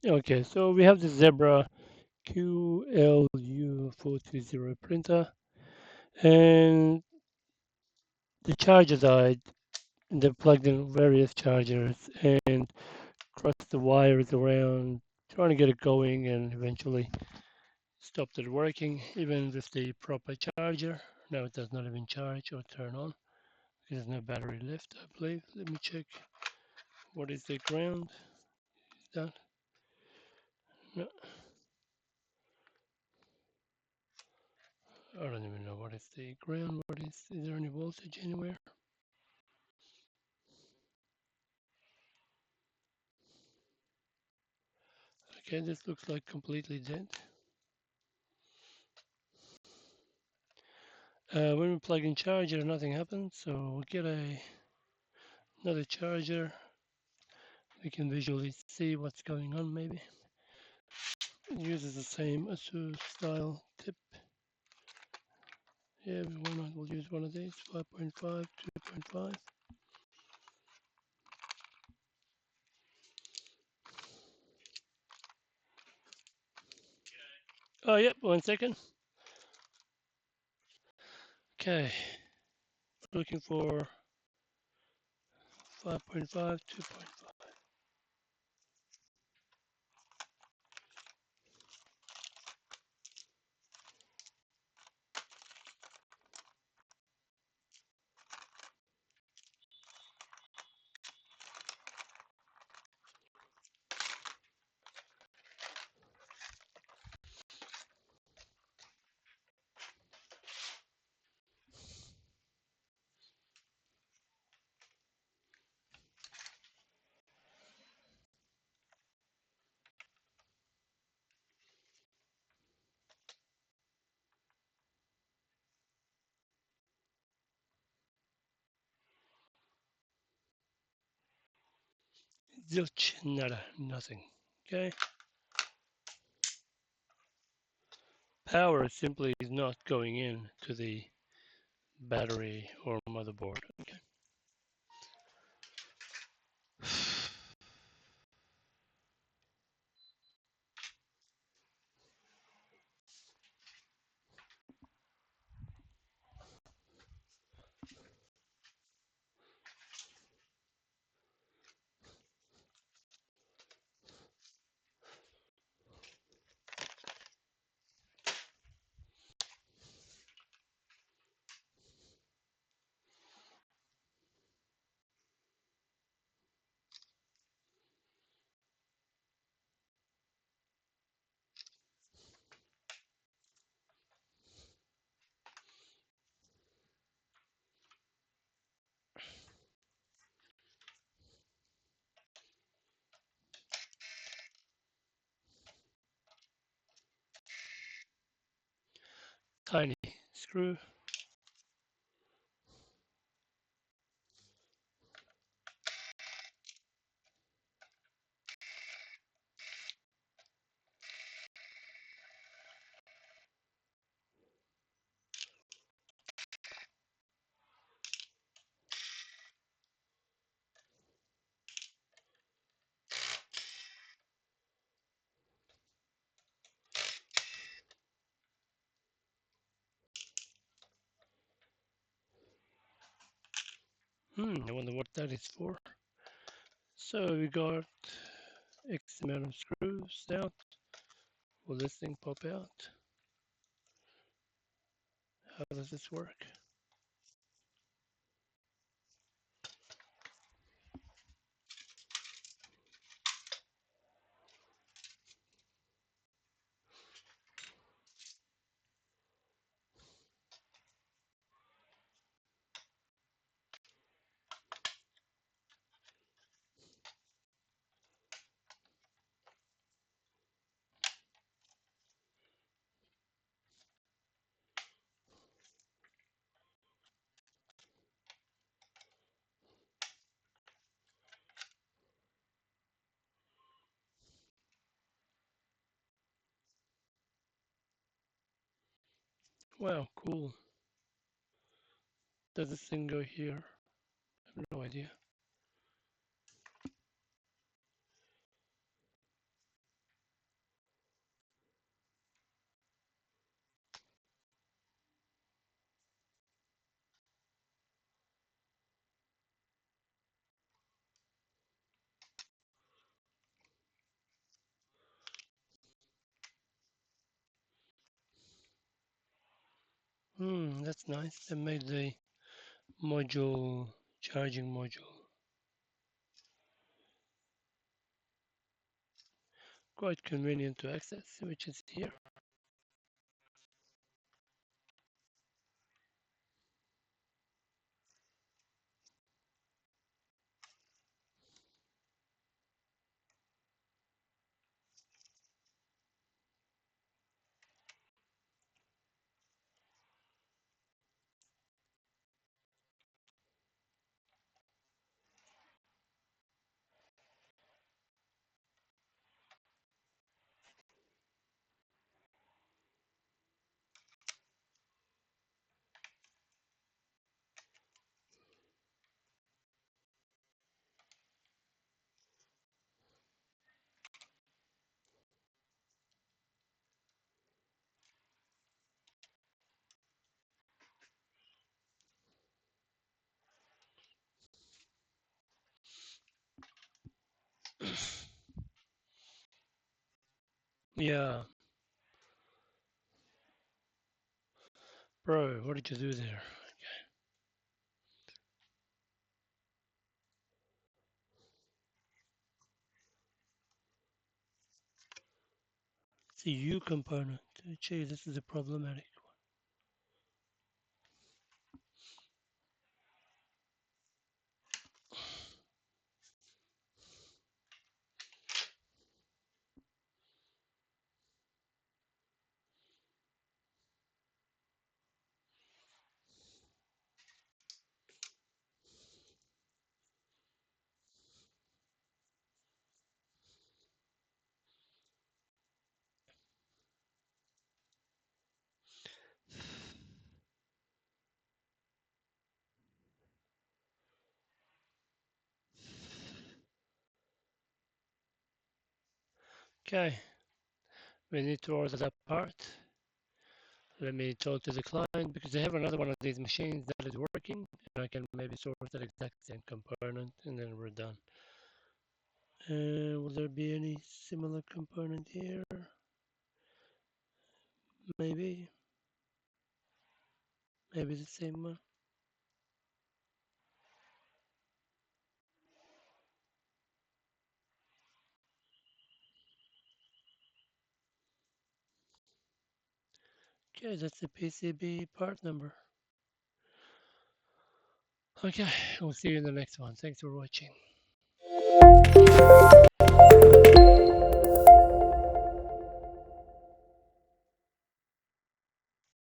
Okay, so we have the Zebra QLU420 printer, and the charger died. They plugged in various chargers and crossed the wires around, trying to get it going, and eventually stopped it working, even with the proper charger. Now it does not even charge or turn on. There's no battery left, I believe. Let me check. What is the ground? Is that? No, I don't even know what is the ground. Is there any voltage anywhere? Okay, this looks like completely dead. When we plug in charger, nothing happens. So we'll get another charger. We can visually see what's going on maybe. It uses the same ASUS style tip. Yeah, we'll use one of these, 5.5, 2.5. Oh, yep, 1 second. Okay, looking for 5.5, 2.5. Zilch, nada, nothing. Okay, power simply is not going in to the battery or motherboard. Okay. Tiny screw. I wonder what that is for. So we got X amount of screws out. Will this thing pop out? How does this work? Wow, cool. Does this thing go here? I have no idea. That's nice. They made the module, charging module, quite convenient to access, which is here. Yeah, bro, what did you do there? It's a U component. Gee, this is a problematic. Okay, we need to order that part. Let me talk to the client because I have another one of these machines that is working, and I can maybe source that exact same component, and then we're done. Will there be any similar component here? Maybe, maybe the same one. Okay, that's the PCB part number. Okay, we'll see you in the next one. Thanks for watching.